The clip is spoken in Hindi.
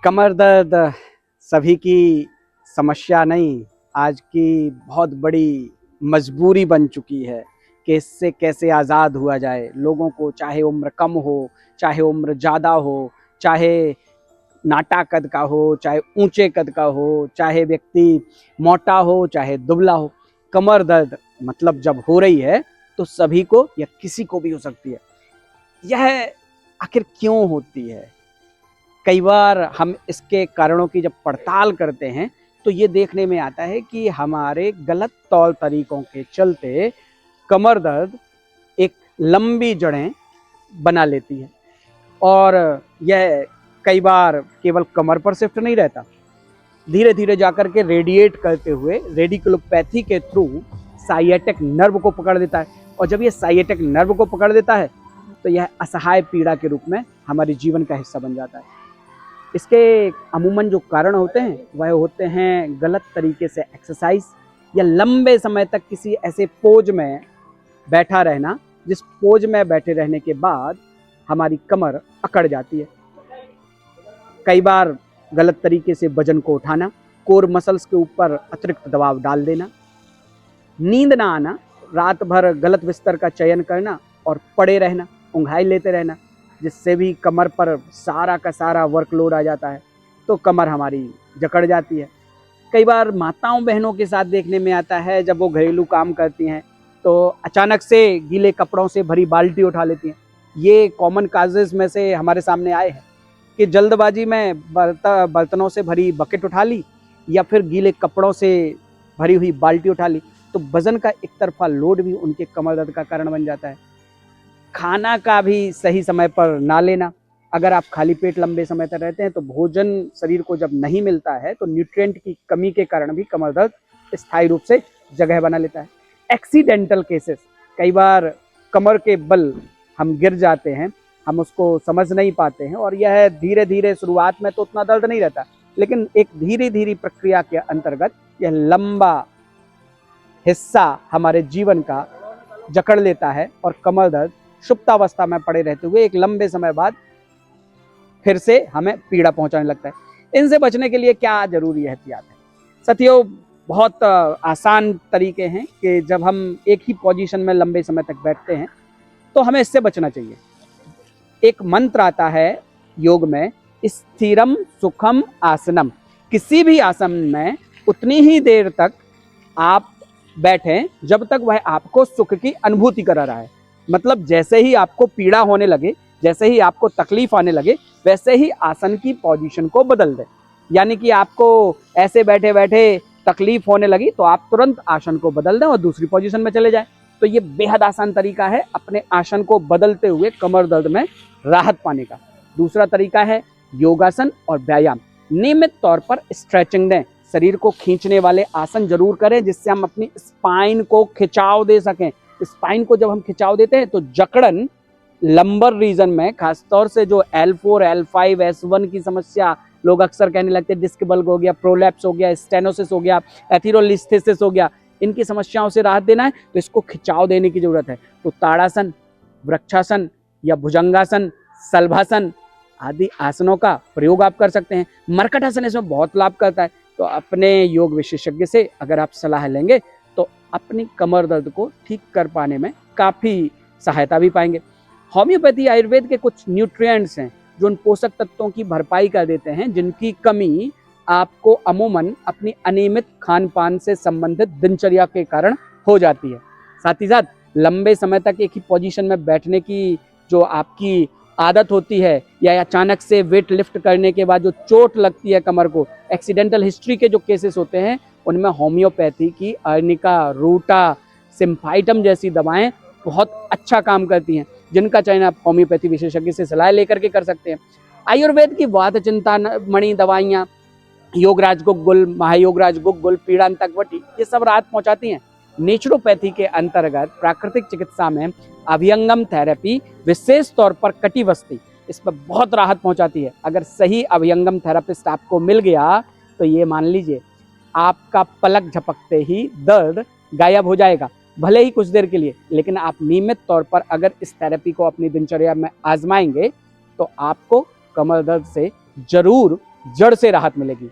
कमर दर्द सभी की समस्या नहीं, आज की बहुत बड़ी मजबूरी बन चुकी है कि इससे कैसे आज़ाद हुआ जाए। लोगों को चाहे उम्र कम हो, चाहे उम्र ज़्यादा हो, चाहे नाटा कद का हो, चाहे ऊंचे कद का हो, चाहे व्यक्ति मोटा हो, चाहे दुबला हो, कमर दर्द मतलब जब हो रही है तो सभी को या किसी को भी हो सकती है। यह आखिर क्यों होती है? कई बार हम इसके कारणों की जब पड़ताल करते हैं तो ये देखने में आता है कि हमारे गलत तौर तरीकों के चलते कमर दर्द एक लंबी जड़ें बना लेती है और यह कई बार केवल कमर पर शिफ्ट नहीं रहता, धीरे धीरे जाकर के रेडिएट करते हुए रेडिकुलोपैथी के थ्रू साइएटिक नर्व को पकड़ लेता है। और जब ये साइएटिक नर्व को पकड़ लेता है तो यह असहाय पीड़ा के रूप में हमारे जीवन का हिस्सा बन जाता है। इसके अमूमन जो कारण होते हैं वह होते हैं गलत तरीके से एक्सरसाइज या लंबे समय तक किसी ऐसे पोज में बैठा रहना जिस पोज में बैठे रहने के बाद हमारी कमर अकड़ जाती है। कई बार गलत तरीके से वजन को उठाना, कोर मसल्स के ऊपर अतिरिक्त दबाव डाल देना, नींद ना आना, रात भर गलत बिस्तर का चयन करना और पड़े रहना, ऊँघाई लेते रहना, जिससे भी कमर पर सारा का सारा वर्कलोड आ जाता है तो कमर हमारी जकड़ जाती है। कई बार माताओं बहनों के साथ देखने में आता है, जब वो घरेलू काम करती हैं तो अचानक से गीले कपड़ों से भरी बाल्टी उठा लेती हैं। ये कॉमन काजेस में से हमारे सामने आए हैं कि जल्दबाजी में बर्तनों से भरी बकेट उठा ली या फिर गीले कपड़ों से भरी हुई बाल्टी उठा ली, तो वजन का एक तरफा लोड भी उनके कमर दर्द का कारण बन जाता है। खाना का भी सही समय पर ना लेना, अगर आप खाली पेट लंबे समय तक रहते हैं तो भोजन शरीर को जब नहीं मिलता है तो न्यूट्रिएंट की कमी के कारण भी कमर दर्द स्थायी रूप से जगह बना लेता है। एक्सीडेंटल केसेस, कई बार कमर के बल हम गिर जाते हैं, हम उसको समझ नहीं पाते हैं और यह धीरे धीरे शुरुआत में तो उतना दर्द नहीं रहता, लेकिन एक धीरे धीरे प्रक्रिया के अंतर्गत यह लंबा हिस्सा हमारे जीवन का जकड़ लेता है और कमर दर्द सुप्तावस्था में पड़े रहते हुए एक लंबे समय बाद फिर से हमें पीड़ा पहुंचाने लगता है। इनसे बचने के लिए क्या जरूरी एहतियात है? साथियों, बहुत आसान तरीके हैं कि जब हम एक ही पोजीशन में लंबे समय तक बैठते हैं तो हमें इससे बचना चाहिए। एक मंत्र आता है योग में, स्थिरम सुखम आसनम। किसी भी आसन में उतनी ही देर तक आप बैठें जब तक वह आपको सुख की अनुभूति करा रहा है। मतलब जैसे ही आपको पीड़ा होने लगे, जैसे ही आपको तकलीफ आने लगे, वैसे ही आसन की पोजीशन को बदल दें। यानी कि आपको ऐसे बैठे बैठे तकलीफ होने लगी तो आप तुरंत आसन को बदल दें और दूसरी पोजीशन में चले जाएं। तो ये बेहद आसान तरीका है अपने आसन को बदलते हुए कमर दर्द में राहत पाने का। दूसरा तरीका है योगासन और व्यायाम। नियमित तौर पर स्ट्रेचिंग दें, शरीर को खींचने वाले आसन जरूर करें जिससे हम अपनी स्पाइन को खिंचाव दे सकें। स्पाइन को जब हम खिंचाव देते हैं तो जकड़न लंबर रीजन में, खासतौर से जो L4, L5, S1 की समस्या, लोग अक्सर कहने लगते हैं डिस्क बल्ग हो गया, प्रोलैप्स हो गया, स्टेनोसिस हो गया, एथेरोलिस्थेसिस हो गया, इनकी समस्याओं से राहत देना है तो इसको खिंचाव देने की जरूरत है। तो ताड़ासन, वृक्षासन या भुजंगासन, सल्भासन आदि आसनों का प्रयोग आप कर सकते हैं। मरकटासन इसमें बहुत लाभ करता है। तो अपने योग विशेषज्ञ से अगर आप सलाह लेंगे तो अपनी कमर दर्द को ठीक कर पाने में काफ़ी सहायता भी पाएंगे। होम्योपैथी आयुर्वेद के कुछ न्यूट्रिएंट्स हैं जो उन पोषक तत्वों की भरपाई कर देते हैं जिनकी कमी आपको अमूमन अपनी अनियमित खान पान से संबंधित दिनचर्या के कारण हो जाती है। साथ ही साथ लंबे समय तक एक ही पोजीशन में बैठने की जो आपकी आदत होती है या अचानक से वेट लिफ्ट करने के बाद जो चोट लगती है कमर को, एक्सीडेंटल हिस्ट्री के जो केसेस होते हैं उनमें होम्योपैथी की अर्निका, रूटा, सिम्फाइटम जैसी दवाएं बहुत अच्छा काम करती हैं, जिनका चयन आप होम्योपैथी विशेषज्ञ से सलाह लेकर के कर सकते हैं। आयुर्वेद की वात चिंतामणि दवाइयाँ, योगराज गुग्गुल, महायोगराज गुग्गुल, पीड़ांतक वटी, ये सब राहत पहुंचाती हैं। नेचुरोपैथी के अंतर्गत प्राकृतिक चिकित्सा में अभ्यंगम थेरेपी, विशेष तौर पर कटिबस्ती, इस पर बहुत राहत पहुंचाती है। अगर सही अभ्यंगम थेरेपिस्ट आपको मिल गया तो ये मान लीजिए आपका पलक झपकते ही दर्द गायब हो जाएगा, भले ही कुछ देर के लिए, लेकिन आप नियमित तौर पर अगर इस थेरेपी को अपनी दिनचर्या में आजमाएंगे तो आपको कमर दर्द से जरूर जड़ से राहत मिलेगी।